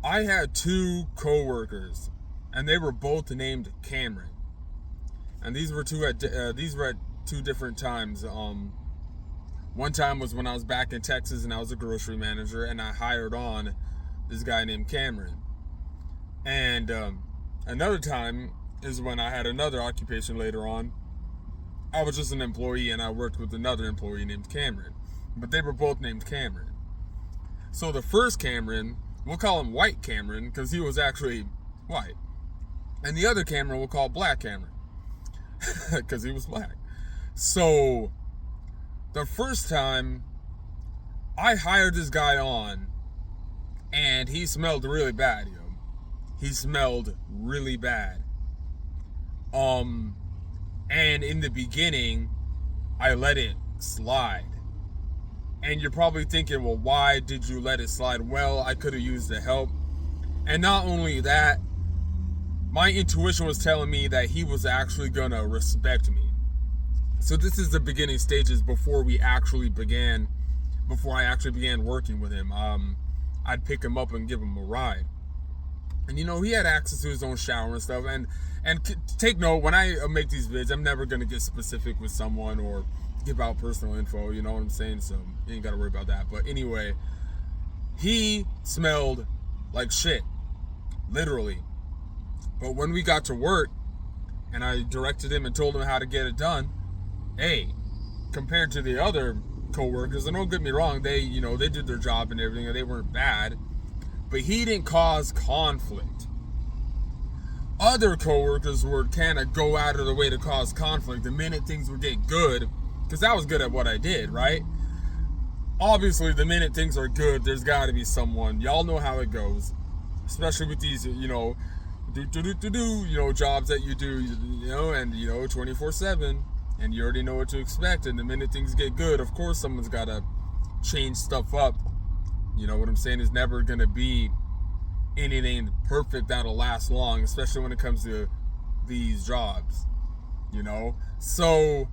I had two coworkers, and they were both named Cameron, and these were at two different times. One time was when I was back in Texas and I was a grocery manager, and I hired on this guy named Cameron. And another time is when I had another occupation later on. I was just an employee and I worked with another employee named Cameron, but they were both named Cameron. So the first Cameron, we'll call him White Cameron because he was actually white, and the other Cameron we'll call Black Cameron because he was black. So the first time I hired this guy on, and he smelled really bad, yo. He smelled really bad. And in the beginning, I let it slide. And you're probably thinking, well, why did you let it slide? Well, I could have used the help. And not only that, my intuition was telling me that he was actually gonna respect me. So this is the beginning stages before I actually began working with him. I'd pick him up and give him a ride. And he had access to his own shower and stuff. And take note, when I make these vids, I'm never gonna get specific with someone or give out personal info, you know what I'm saying? So you ain't gotta worry about that. But anyway, he smelled like shit, literally. But when we got to work and I directed him and told him how to get it done, hey, compared to the other co-workers, and don't get me wrong, they did their job and everything, and they weren't bad, but he didn't cause conflict. Other co-workers would kind of go out of the way to cause conflict the minute things would get good, because I was good at what I did, right? Obviously, the minute things are good, there's got to be someone. Y'all know how it goes, especially with these, jobs that you do, and 24/7, and you already know what to expect. And the minute things get good, of course, someone's got to change stuff up. You know what I'm saying? It's never gonna be anything perfect that'll last long, especially when it comes to these jobs. So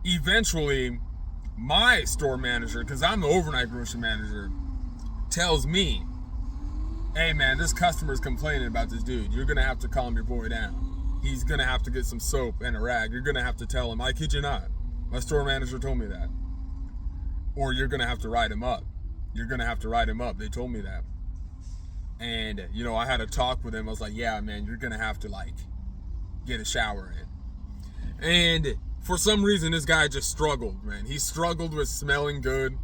eventually, my store manager, because I'm the overnight grocery manager, tells me, hey man, this customer's complaining about this dude. You're gonna have to calm your boy down. He's gonna have to get some soap and a rag. You're gonna have to tell him, I kid you not, my store manager told me that. Or you're gonna have to write him up. You're gonna have to write him up. They told me that. And I had a talk with him. I was like, yeah man, you're gonna have to get a shower in. And for some reason this guy just struggled, man. He struggled with smelling good.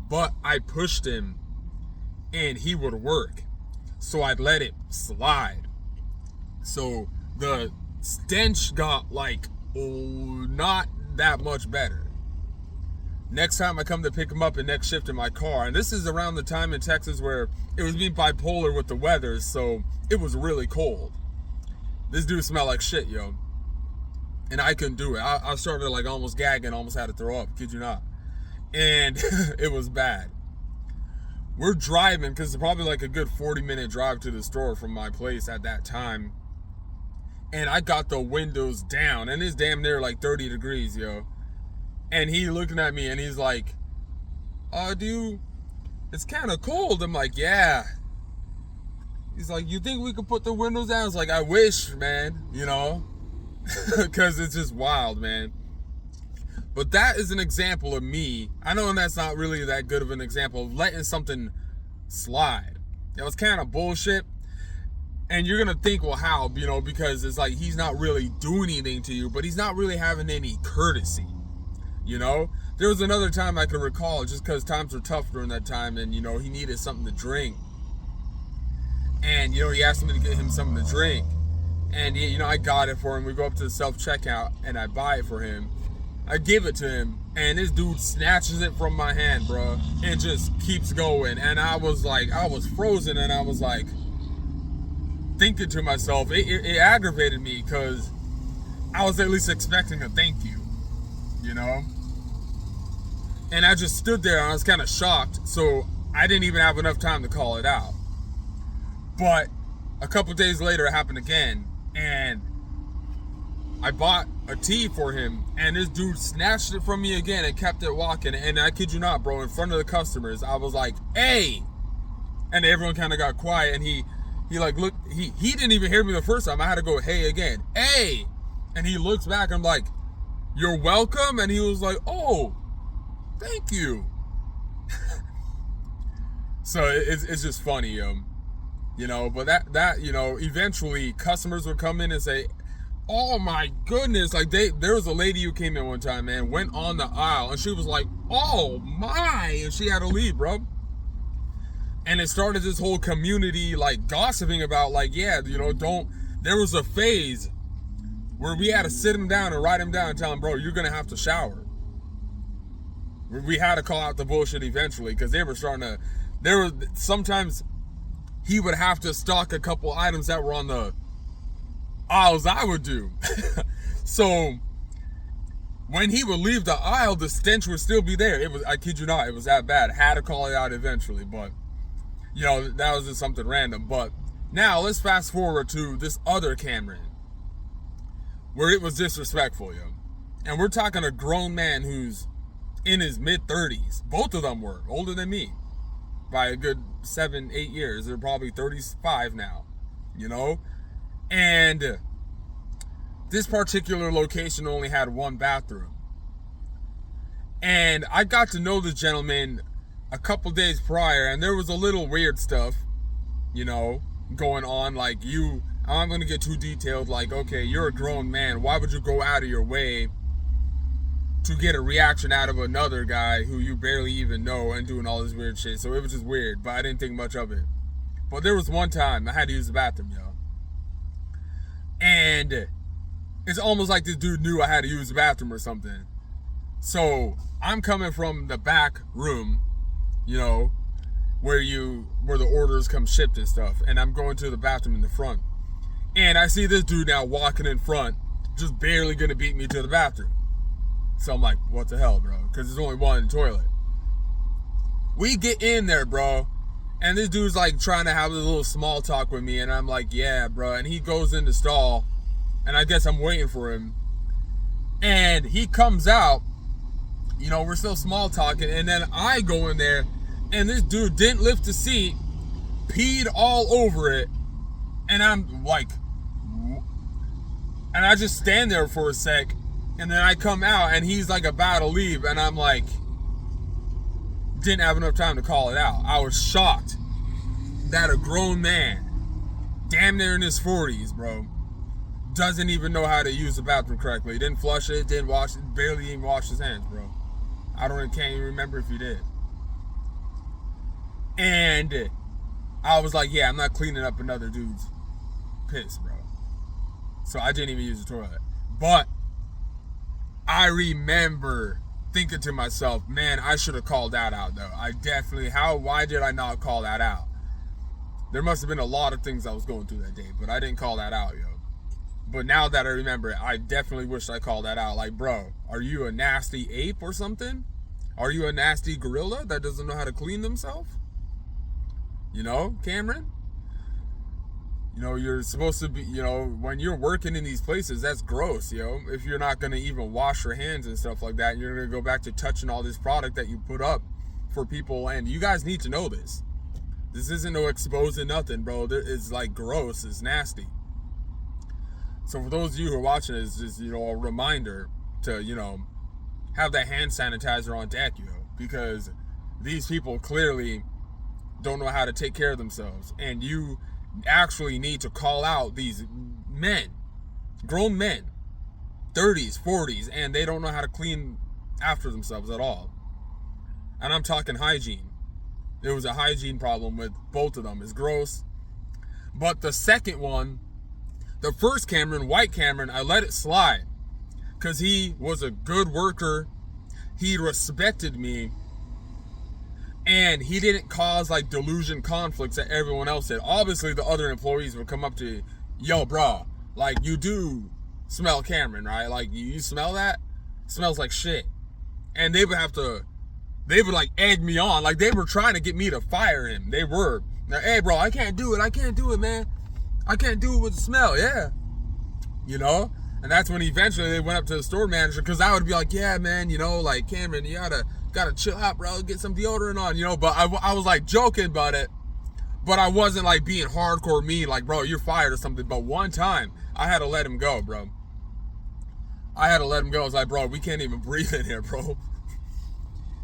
But I pushed him and he would work. So I'd let it slide. So the stench got not that much better. Next time I come to pick him up in next shift in my car, and this is around the time in Texas where it was being bipolar with the weather, so it was really cold. This dude smelled like shit, yo. And I couldn't do it. I started almost gagging, almost had to throw up, kid you not. And it was bad. We're driving, because it's probably a good 40-minute drive to the store from my place at that time. And I got the windows down, and it's damn near 30 degrees, yo. And he looking at me and he's like, dude, it's kind of cold. I'm like, yeah. He's like, you think we could put the windows down? I was like, I wish, man, because it's just wild, man. But that is an example of me. I know that's not really that good of an example of letting something slide. It was kind of bullshit. And you're going to think, well, how? Because it's he's not really doing anything to you, but he's not really having any courtesy. There was another time I can recall, just because times were tough during that time, and he needed something to drink, and he asked me to get him something to drink, and I got it for him. We go up to the self-checkout and I buy it for him. I give it to him, and this dude snatches it from my hand, bro, and just keeps going. And I was frozen, and I was thinking to myself, it aggravated me, because I was at least expecting a thank you. And I just stood there and I was kind of shocked, so I didn't even have enough time to call it out. But a couple days later it happened again, and I bought a tea for him, and this dude snatched it from me again and kept it walking. And I kid you not, bro, in front of the customers, I was like, hey, And everyone kind of got quiet, and he like looked, he didn't even hear me the first time. I had to go, hey, again, hey. And he looks back, I'm like, you're welcome. And he was like, oh, thank you. So it's just funny, you know, but that, you know, eventually customers would come in and say, oh my goodness, like there was a lady who came in one time, man, went on the aisle, and she was like, oh my, and she had to leave, bro. And it started this whole community, like, gossiping about, like, yeah, you know, there was a phase where we had to sit him down and write him down and tell him, bro, you're gonna have to shower. We had to call out the bullshit eventually, because they were starting to, sometimes he would have to stock a couple items that were on the aisles I would do. So when he would leave the aisle, the stench would still be there. It was, I kid you not, it was that bad. Had to call it out eventually, but you know, that was just something random. But now let's fast forward to this other Cameron, where it was disrespectful, yo. And we're talking a grown man who's in his mid-30s. Both of them were older than me by a good 7-8 years. They're probably 35 now, you know? And this particular location only had one bathroom. And I got to know this gentleman a couple days prior, and there was a little weird stuff, you know, going on. Like, I'm going to get too detailed. Like, okay, you're a grown man. Why would you go out of your way to get a reaction out of another guy who you barely even know and doing all this weird shit? So it was just weird, but I didn't think much of it. But there was one time I had to use the bathroom, yo. And it's almost like this dude knew I had to use the bathroom or something. So I'm coming from the back room, you know, where the orders come shipped and stuff. And I'm going to the bathroom in the front. And I see this dude now walking in front, just barely gonna beat me to the bathroom. So I'm like, what the hell, bro? Because there's only one toilet. We get in there, bro. And this dude's like trying to have a little small talk with me. And I'm like, yeah, bro. And he goes in the stall. And I guess I'm waiting for him. And he comes out. You know, we're still small talking. And then I go in there. And this dude didn't lift the seat. Peed all over it. And I'm like, and I just stand there for a sec. And then I come out and he's like about to leave. And I'm like, didn't have enough time to call it out. I was shocked that a grown man, damn near in his 40s, bro, doesn't even know how to use the bathroom correctly. Didn't flush it, didn't wash it, barely even washed his hands, bro. Can't even remember if he did. And I was like, yeah, I'm not cleaning up another dude's piss, bro. So I didn't even use the toilet. But I remember thinking to myself, man, I should have called that out, though. Why did I not call that out? There must have been a lot of things I was going through that day, but I didn't call that out, yo. But now that I remember it, I definitely wish I called that out. Like, bro, are you a nasty ape or something? Are you a nasty gorilla that doesn't know how to clean themselves? You know, Cameron? You know, you're supposed to be, you know, when you're working in these places, that's gross, yo. If you're not going to even wash your hands and stuff like that, you're going to go back to touching all this product that you put up for people. And you guys need to know this. This isn't no exposing nothing, bro. It's like gross. It's nasty. So for those of you who are watching, it's just, you know, a reminder to, you know, have that hand sanitizer on deck, yo. Because these people clearly don't know how to take care of themselves. And you actually need to call out these men, grown men, 30s, 40s, and they don't know how to clean after themselves at all. And I'm talking hygiene. There was a hygiene problem with both of them. It's gross. But the second one, the first Cameron, White Cameron, I let it slide because he was a good worker. He respected me. And he didn't cause like delusion conflicts that everyone else did. Obviously, the other employees would come up to you, yo, bro, like, you do smell Cameron, right? Like, you smell that? Smells like shit. And they would like egg me on. Like, they were trying to get me to fire him. They were. Now, hey, bro, I can't do it, man. I can't do it with the smell. Yeah. You know? And that's when eventually they went up to the store manager, because I would be like, yeah, man, you know, like, Cameron, you gotta chill out, bro, get some deodorant on, you know. But I was like joking about it, But I wasn't like being hardcore mean, like, bro, you're fired or something. But one time, I had to let him go, bro. I had to let him go. I was like, bro, we can't even breathe in here, bro.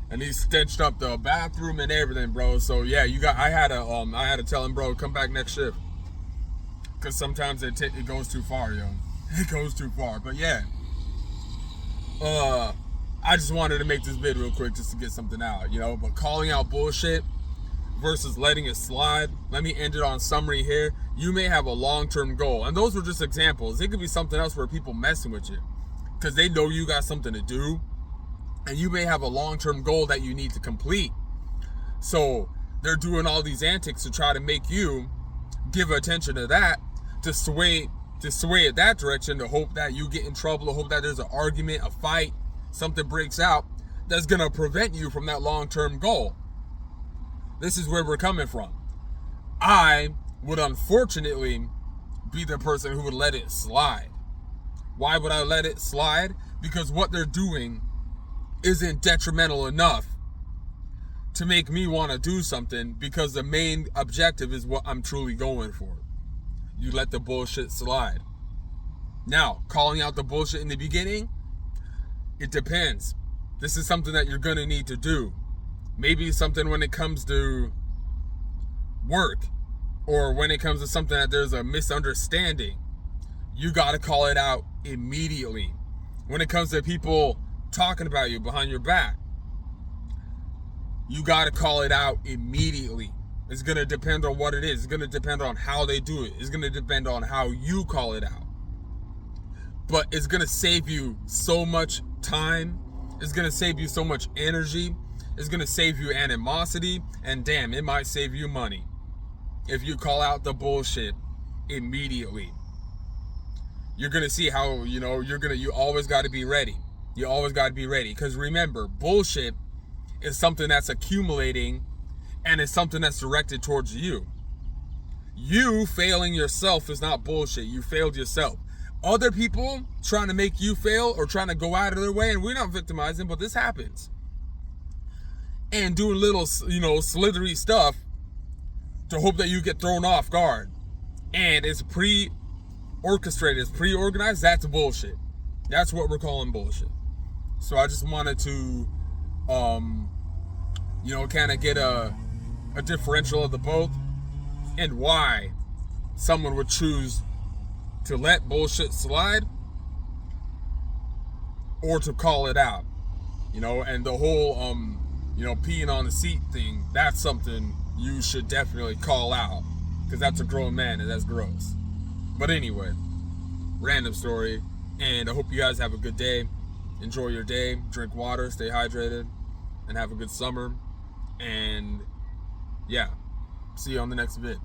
And he stenched up the bathroom and everything, bro. So yeah, I had to tell him, bro, come back next shift. Cause sometimes it goes too far, yo. It goes too far. But yeah. I just wanted to make this vid real quick just to get something out, you know. But calling out bullshit versus letting it slide. Let me end it on summary here. You may have a long-term goal. And those were just examples. It could be something else where people messing with you. Because they know you got something to do. And you may have a long-term goal that you need to complete. So they're doing all these antics to try to make you give attention to that, to sway it that direction, to hope that you get in trouble, to hope that there's an argument, a fight, something breaks out that's going to prevent you from that long-term goal. This is where we're coming from. I would unfortunately be the person who would let it slide. Why would I let it slide? Because what they're doing isn't detrimental enough to make me want to do something, because the main objective is what I'm truly going for. You let the bullshit slide. Now, calling out the bullshit in the beginning, it depends. This is something that you're going to need to do. Maybe something when it comes to work, or when it comes to something that there's a misunderstanding, you got to call it out immediately. When it comes to people talking about you behind your back, you got to call it out immediately. It's going to depend on what it is. It's going to depend on how they do it. It's going to depend on how you call it out. But it's going to save you so much time. It's going to save you so much energy. It's going to save you animosity. And damn, it might save you money if you call out the bullshit immediately. You're going to see how, you always got to be ready. You always got to be ready. Because remember, bullshit is something that's accumulating, and it's something that's directed towards you. You failing yourself is not bullshit. You failed yourself. Other people trying to make you fail or trying to go out of their way, and we're not victimizing, but this happens. And doing little, slithery stuff to hope that you get thrown off guard. And it's pre-orchestrated, it's pre-organized. That's bullshit. That's what we're calling bullshit. So I just wanted to, kind of get a differential of the both, and why someone would choose to let bullshit slide or to call it out, and the whole, peeing on the seat thing, that's something you should definitely call out, because that's a grown man and that's gross. But anyway, random story, and I hope you guys have a good day. Enjoy your day, drink water, stay hydrated, and have a good summer. And yeah, see you on the next vid.